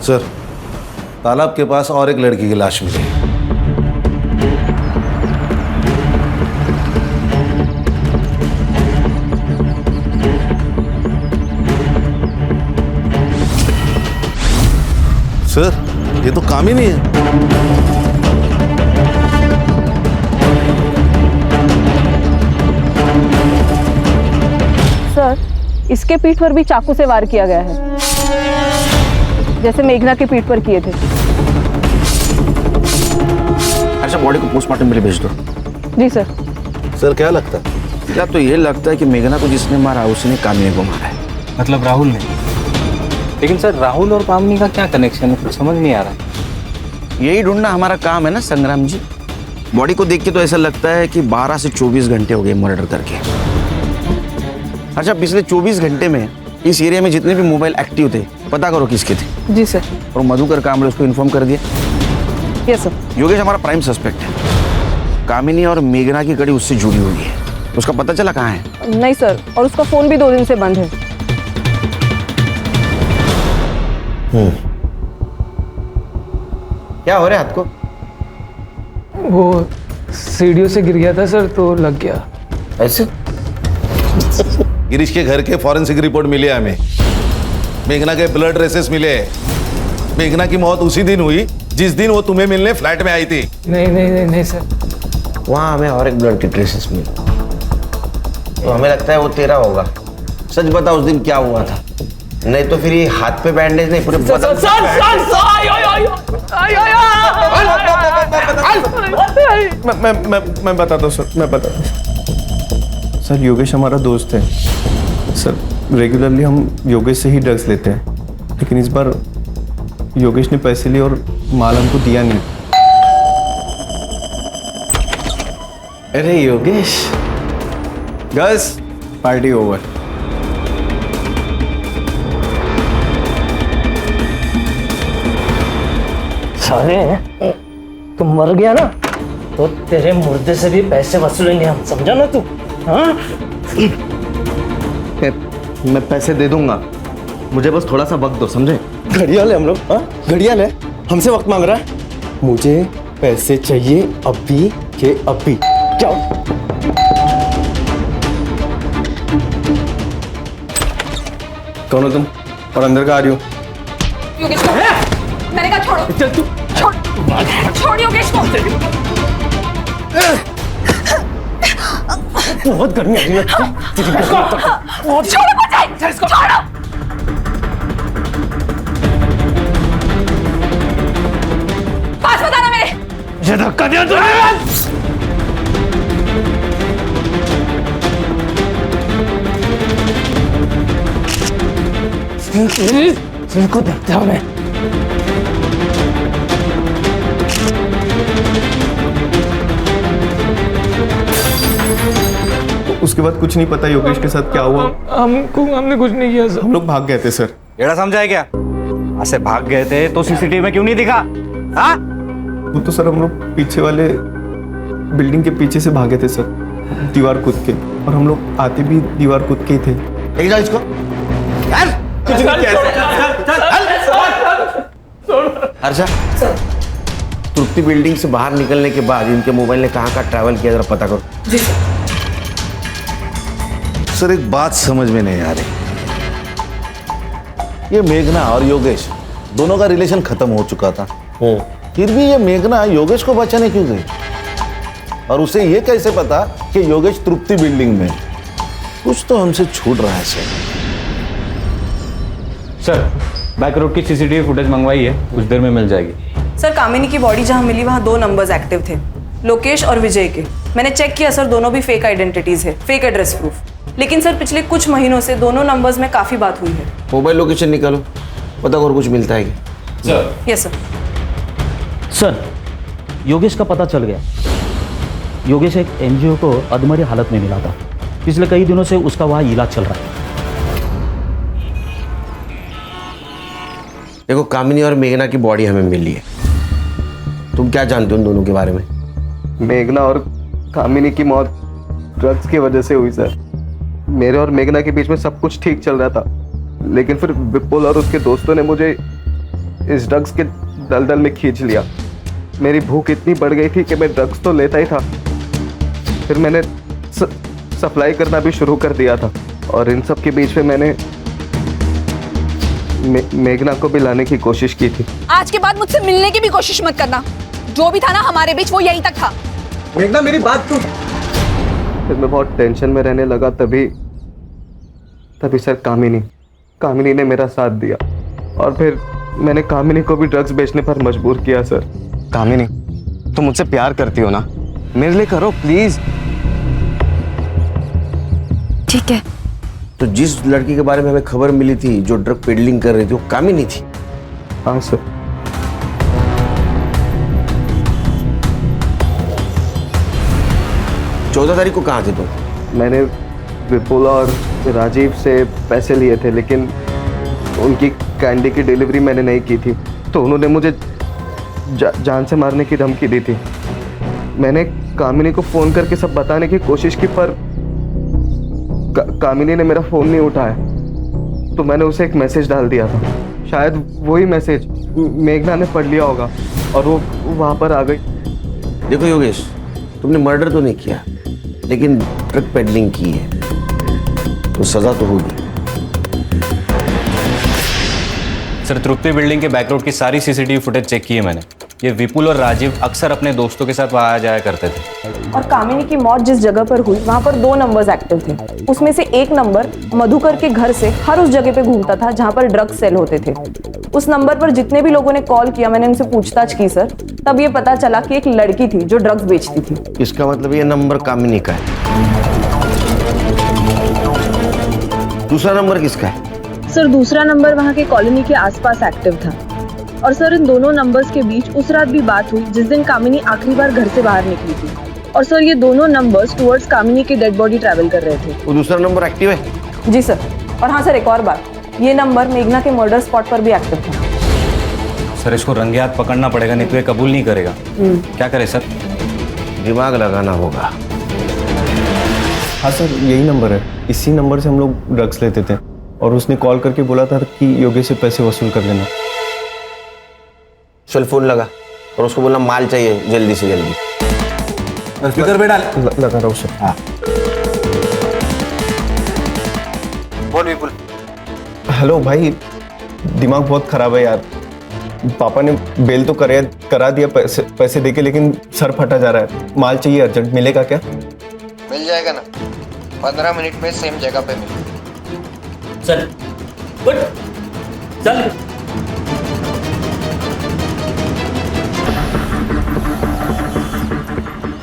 Speaker 4: सर, तालाब के पास और एक लड़की की लाश मिली। सर, ये तो काम ही नहीं है।
Speaker 12: सर, इसके पीठ पर भी चाकू से वार किया गया है, जैसे मेघना के पीठ पर किए थे।
Speaker 3: अच्छा, बॉडी को पोस्टमार्टम के लिए भेज दो।
Speaker 12: जी सर।
Speaker 4: सर क्या लगता है?
Speaker 3: क्या तो ये लगता है कि मेघना को जिसने मारा उसने कामिनी को मारा है।
Speaker 11: मतलब राहुल ने? लेकिन सर राहुल और कामिनी का क्या कनेक्शन है, कुछ समझ नहीं आ रहा।
Speaker 3: यही ढूंढना हमारा काम है ना संग्राम जी। बॉडी को देख के तो ऐसा लगता है कि 12 से 24 घंटे हो गए मर्डर करके। अच्छा, पिछले 24 घंटे में इस एरिया में जितने भी मोबाइल एक्टिव थे, पता करो किसके थे।
Speaker 12: जी सर।
Speaker 3: और मधुकर कामले उसको इन्फॉर्म कर दिया?
Speaker 12: Yes sir.
Speaker 3: योगेश हमारा प्राइम सस्पेक्ट है। कामिनी और मेघना की कड़ी उससे जुड़ी हुई है। उसका पता चला कहाँ है?
Speaker 12: नहीं सर, और उसका फ़ोन भी 2 दिन से बंद है।
Speaker 3: क्या हो रहा है हाथ को?
Speaker 17: वो सीढ़ियों से गिर गया था सर, तो लग गया।
Speaker 3: ऐसे?
Speaker 4: गिरीश के घर के फॉरेंसिक रिपोर्ट मिली है हमें। मेघना के ब्लड ट्रेसेस मिले। मेघना की मौत उसी दिन हुई जिस दिन वो तुम्हें मिलने फ्लैट में आई थी।
Speaker 17: नहीं सर।
Speaker 3: वहाँ हमें और एक ब्लड की ट्रेसेस मिली, तो हमें लगता है वो तेरा होगा। सच बता, उस दिन क्या हुआ था? नहीं तो फिर ये हाथ पे बैंडेज नहीं, पूरे बदन पे
Speaker 15: मैं बताता हूँ सर, मैं बताता हूँ सर। योगेश हमारा दोस्त है सर, रेगुलरली हम योगेश से ही ड्रग्स लेते हैं, लेकिन इस बार योगेश ने पैसे लिए और माल हमको दिया नहीं।
Speaker 3: अरे योगेश,
Speaker 15: गर्ल्स पार्टी ओवर।
Speaker 20: साले, तुम मर गया ना, तो तेरे मुर्दे से भी पैसे वसूलेंगे हम, समझा ना तू? हाँ?
Speaker 15: मैं पैसे दे दूंगा, मुझे बस थोड़ा सा वक्त दो, समझे? घड़ियाल है हम लोग, हाँ? घड़ियाल है, हमसे वक्त मांग रहा है। मुझे पैसे चाहिए अभी के अभी। क्या? कौन हो तुम और अंदर का आ रही हो?
Speaker 6: योगेश को मैंने कहा छोड़ो।
Speaker 15: चल तू
Speaker 6: छोड़ योगेश को।
Speaker 20: बहुत गर्मी आ रही है।
Speaker 6: छोड़ो मुझे, छोड़ो। पास बताना मेरे।
Speaker 20: ये धक्का दिया तूने।
Speaker 6: 「
Speaker 20: इनको देखता हूँ मैं।
Speaker 15: उसके बाद कुछ नहीं पता योगेश के साथ क्या हुआ।
Speaker 17: हमने कुछ नहीं किया सर।
Speaker 15: हम लोग भाग गए थे सर।
Speaker 11: एड़ा समझा है क्या? ऐसे भाग गए थे तो सीसीटीवी में क्यों नहीं दिखा? हाँ?
Speaker 15: वो तो सर हम लोग पीछे वाले बिल्डिंग के पीछे से भागे थे सर, दीवार कूद के, और हम लोग आते भी दीवार कूद के ही थे।
Speaker 3: इसको
Speaker 15: कुछ नहीं किया।
Speaker 3: हर्षा, तृप्ति बिल्डिंग से बाहर निकलने के बाद इनके मोबाइल ने कहाँ ट्रैवल किया, जरा पता करो।
Speaker 12: जी सर।
Speaker 4: सर एक बात समझ में नहीं आ रही, ये मेघना और योगेश दोनों का रिलेशन खत्म हो चुका था, फिर भी ये मेघना योगेश को बचाने क्यों गई? और उसे ये कैसे पता कि योगेश तृप्ति बिल्डिंग में? कुछ तो हमसे छूट रहा है
Speaker 11: सर, बैक रोड की सीसीटीवी फुटेज मंगवाई है, कुछ देर में मिल जाएगी।
Speaker 12: सर कामिनी की बॉडी जहां मिली वहां 2 नंबर्स एक्टिव थे, लोकेश और विजय के। मैंने चेक किया सर, दोनों भी फेक आइडेंटिटीज है, फेक एड्रेस प्रूफ। लेकिन सर पिछले कुछ महीनों से दोनों नंबर्स में काफी बात हुई है।
Speaker 3: मोबाइल लोकेशन निकालो, पता करो कुछ मिलता है क्या।
Speaker 12: Yes sir.
Speaker 10: सर, योगेश का पता चल गया। योगेश एक एनजीओ को अधमरी हालत में मिला था। पिछले कई दिनों से उसका वहाँ इलाज चल रहा है।
Speaker 3: देखो, कामिनी और मेघना की बॉडी हमें मिली है, तुम क्या जानते हो उन दोनों के बारे में?
Speaker 15: मेघना और कामिनी की मौत ड्रग्स की वजह से हुई सर। मेरे और मेघना के बीच में सब कुछ ठीक चल रहा था, लेकिन फिर विपुल और उसके दोस्तों ने मुझे इस ड्रग्स के दलदल में खींच लिया। मेरी भूख इतनी बढ़ गई थी कि मैं ड्रग्स तो लेता ही था, फिर मैंने सप्लाई करना भी शुरू कर दिया था, और इन सब के बीच में मैंने मेघना को भी लाने की कोशिश की थी।
Speaker 6: आज के बाद मुझसे मिलने की भी कोशिश मत करना। जो भी था ना हमारे बीच, वो यहीं तक था।
Speaker 15: मेघना मेरी बात तो। फिर मैं बहुत टेंशन में रहने लगा, तभी सर कामिनी ने मेरा साथ दिया, और फिर मैंने कामिनी को भी ड्रग्स बेचने पर मजबूर किया सर।
Speaker 21: कामिनी, तुम मुझसे प्यार करती हो ना, मेरे लिए करो प्लीज।
Speaker 6: ठीक है।
Speaker 3: तो जिस लड़की के बारे में हमें खबर मिली थी जो ड्रग पेडलिंग कर रही थी, वो कामिनी थी?
Speaker 15: हाँ सर।
Speaker 3: चौदह तारीख को कहाँ थे तुम?
Speaker 15: मैंने विपुल और राजीव से पैसे लिए थे, लेकिन उनकी कैंडी की डिलीवरी मैंने नहीं की थी, तो उन्होंने मुझे जान से मारने की धमकी दी थी। मैंने कामिनी को फ़ोन करके सब बताने की कोशिश की, पर कामिनी ने मेरा फ़ोन नहीं उठाया, तो मैंने उसे एक मैसेज डाल दिया था। शायद वही मैसेज मेघना ने पढ़ लिया होगा और वो वहाँ पर आ गई।
Speaker 3: देखो योगेश, तुमने मर्डर तो नहीं किया, लेकिन ड्रग पेडलिंग की है, तो सजा तो होगी।
Speaker 11: सर, तृप्ति बिल्डिंग के बैक रोड की सारी सीसीटीवी फुटेज चेक की है मैंने। ये विपुल और राजीव अक्सर अपने दोस्तों के साथ वहाँ आया जाया करते थे।
Speaker 12: और कामिनी की मौत जिस जगह पर हुई वहाँ पर 2 नंबर्स एक्टिव थे। उसमें से एक नंबर मधुकर के घर से हर उस जगह पे घूमता था जहाँ पर ड्रग्स सेल होते थे। उस नंबर पर जितने भी लोगों ने कॉल किया, मैंने उनसे पूछताछ की सर, तब ये पता चला कि एक लड़की थी जो ड्रग्स बेचती थी।
Speaker 3: इसका मतलब ये नंबर कामिनी का है। दूसरा नंबर किसका है?
Speaker 12: सर दूसरा नंबर वहाँ के कॉलोनी के आसपास एक्टिव था। और सर इन दोनों नंबर्स के बीच उस रात भी बात हुई जिस दिन कामिनी आखिरी बार घर से बाहर निकली थी। और सर ये दोनों नंबर्स टुवर्ड्स कामिनी की डेड बॉडी ट्रैवल कर रहे थे।
Speaker 3: वो दूसरा नंबर एक्टिव है?
Speaker 12: जी सर। और हाँ सर, एक और बात, ये नंबर मेघना के मर्डर स्पॉट पर भी एक्टिव था।
Speaker 11: सर, इसको रंगे हाथ पकड़ना पड़ेगा, नहीं तो ये कबूल नहीं करेगा। क्या करे सर?
Speaker 3: दिमाग लगाना होगा।
Speaker 15: हाँ सर, यही नंबर है। इसी नंबर से हम लोग ड्रग्स लेते थे, और उसने कॉल करके बोला था कि योगेश से पैसे वसूल कर लेना।
Speaker 3: चल फोन लगा और उसको बोलना माल चाहिए जल्दी से जल्दी।
Speaker 15: स्पीकर पे डाल। लगा रहा हूँ सर।
Speaker 3: हाँ। बोल विपुल।
Speaker 15: हेलो भाई, दिमाग बहुत खराब है यार। पापा ने बेल तो करा दिया पैसे देके, लेकिन सर फटा जा रहा है। माल चाहिए अर्जेंट, मिलेगा क्या?
Speaker 22: मिल जाएगा ना, 15 मिनट में सेम जगह पे मिलेगा।
Speaker 10: चल गुड चल।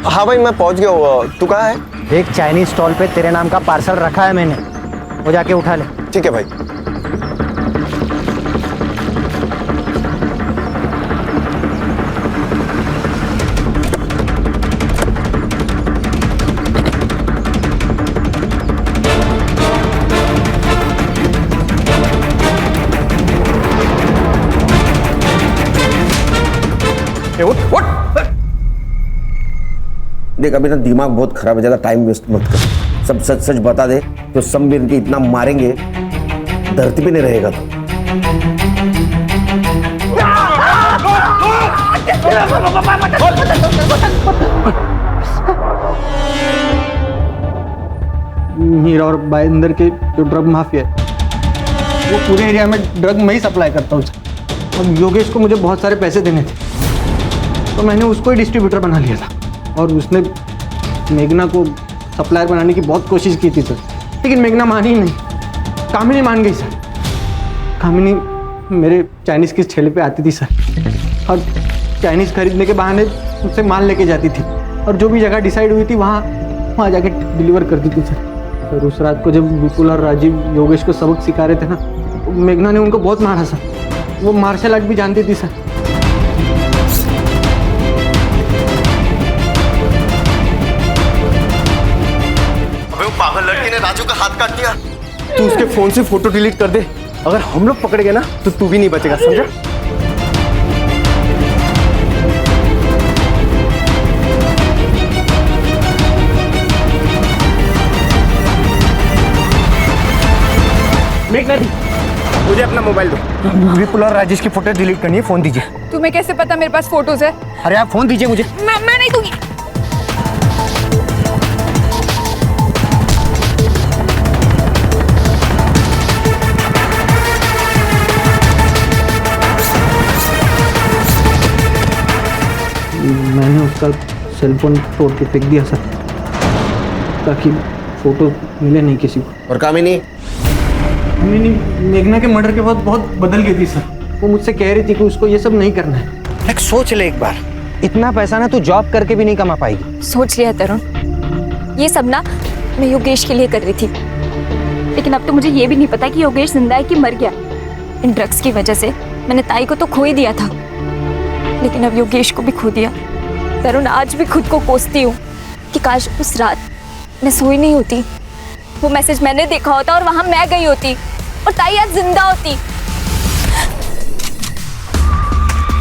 Speaker 21: हाँ भाई, मैं पहुंच गया हूँ। तू कहाँ है?
Speaker 20: एक चाइनीज स्टॉल पे तेरे नाम का पार्सल रखा है मैंने, वो जाके उठा ले।
Speaker 21: ठीक है भाई।
Speaker 3: उठ। देख अभी ना दिमाग बहुत खराब है, ज्यादा टाइम वेस्ट मत कर। सब सच सच बता दे तो सब मिल के इतना मारेंगे धरती पे नहीं रहेगा तो।
Speaker 14: मीरा और भाईंदर के जो ड्रग माफिया है वो पूरे एरिया में ड्रग मैं ही सप्लाई करता हूँ सर। और योगेश को मुझे बहुत सारे पैसे देने थे तो मैंने उसको ही डिस्ट्रीब्यूटर बना लिया था और उसने मेघना को सप्लायर बनाने की बहुत कोशिश की थी सर, लेकिन मेघना मानी ही नहीं। कामिनी मान गई सर। कामिनी मेरे चाइनीज़ के ठेले पे आती थी सर और चाइनीज़ खरीदने के बहाने उससे माल लेके जाती थी और जो भी जगह डिसाइड हुई थी वहाँ जाके डिलीवर करती थी सर। और उस रात को जब विपुल और राजीव योगेश को सबक सिखा रहे थे ना तो मेघना ने उनको बहुत मारा सर। वो मार्शल आर्ट भी जानती थी सर।
Speaker 21: अबे वो पागल लड़की ने राजू का हाथ काट दिया।
Speaker 15: तू उसके फोन से फोटो डिलीट कर दे, अगर हम लोग पकड़ गए ना तो तू भी नहीं बचेगा, समझा? मेघना दी, मुझे अपना मोबाइल दो। विपुल और राजेश की फोटो डिलीट करनी है, फोन दीजिए।
Speaker 6: तुम्हें कैसे पता मेरे पास फोटोज है?
Speaker 15: अरे आप फोन दीजिए मुझे।
Speaker 6: मैं नहीं दूंगी।
Speaker 14: मैंने उसका सेलफोन तोड़ के फेंक दिया सर ताकि फोटो मिले नहीं किसी को।
Speaker 3: और कामिनी?
Speaker 14: मेघना के मर्डर के बाद बहुत बदल गई थी सर। वो मुझसे कह रही थी कि उसको ये सब नहीं करना है।
Speaker 21: एक सोच ले एक बार, इतना पैसा ना तू जॉब करके भी नहीं कमा पाएगी।
Speaker 8: सोच लिया तरुण, ये सब ना मैं योगेश के लिए कर रही थी, लेकिन अब तो मुझे ये भी नहीं पता कि योगेश जिंदा है कि मर गया। इन ड्रग्स की वजह से मैंने ताई को तो खो ही दिया था, लेकिन अब योगेश को भी खो दिया। तरुण, आज भी खुद को कोसती हूँ कि काश उस रात मैं सोई नहीं होती, वो मैसेज मैंने देखा होता और वहां मैं गई होती और ताई आज जिंदा होती।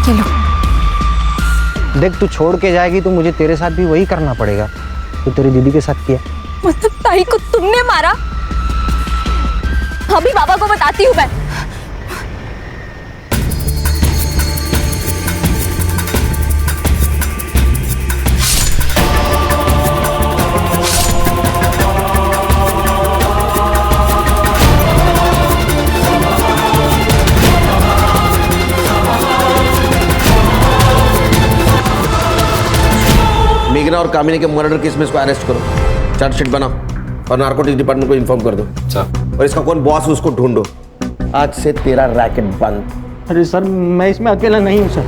Speaker 8: ये लो।
Speaker 21: देख तू छोड़ के जाएगी तो मुझे तेरे साथ भी वही करना पड़ेगा तो तेरी दीदी के साथ किया।
Speaker 8: मतलब ताई को तुमने मारा? अभी बाबा को बताती हूँ मैं।
Speaker 3: मेघना और कामिनी के मर्डर केस में इसको अरेस्ट करो, चार्जशीट बनाओ और नार्कोटिक्स डिपार्टमेंट को इन्फॉर्म कर दो। और इसका कौन बॉस है उसको ढूंढो। आज से तेरा रैकेट बंद।
Speaker 14: अरे सर मैं इसमें अकेला नहीं हूँ सर,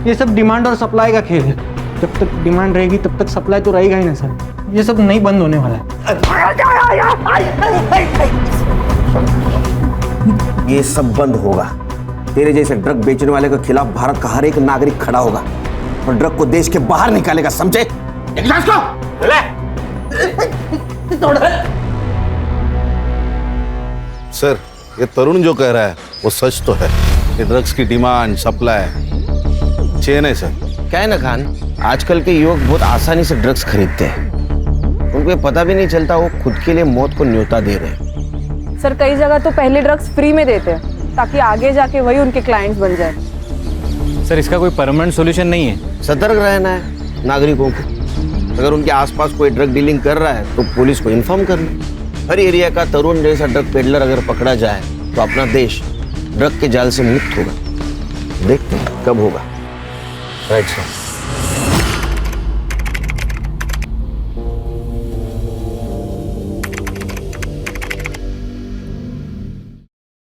Speaker 14: ये सब डिमांड और सप्लाई का खेल है। जब तक डिमांड रहेगी तब तक सप्लाई तो रहेगा ही ना सर। ये सब नहीं बंद होने वाला है।
Speaker 3: ये सब बंद होगा। तेरे जैसे ड्रग बेचने वाले के खिलाफ भारत का हर एक नागरिक खड़ा होगा और ड्रग को देश के बाहर निकालेगा, समझे?
Speaker 4: सर ये तरुण जो कह रहा है वो सच तो है। ये ड्रग्स की डिमांड सप्लाई चेन है सर।
Speaker 3: क्या है ना खान, आजकल के युवक बहुत आसानी से ड्रग्स खरीदते हैं, उनको ये पता भी नहीं चलता वो खुद के लिए मौत को न्योता दे रहे हैं।
Speaker 12: सर कई जगह तो पहले ड्रग्स फ्री में देते हैं ताकि आगे जाके वही उनके क्लाइंट्स बन जाए।
Speaker 11: सर इसका कोई परमानेंट सॉल्यूशन नहीं है।
Speaker 3: सतर्क रहना है नागरिकों को। अगर उनके आसपास कोई ड्रग डीलिंग कर रहा है तो पुलिस को इन्फॉर्म करना। हर एरिया का तरुण जैसा ड्रग पेडलर अगर पकड़ा जाए तो अपना देश ड्रग के जाल से मुक्त होगा। देखते हैं कब होगा।
Speaker 11: Right sir.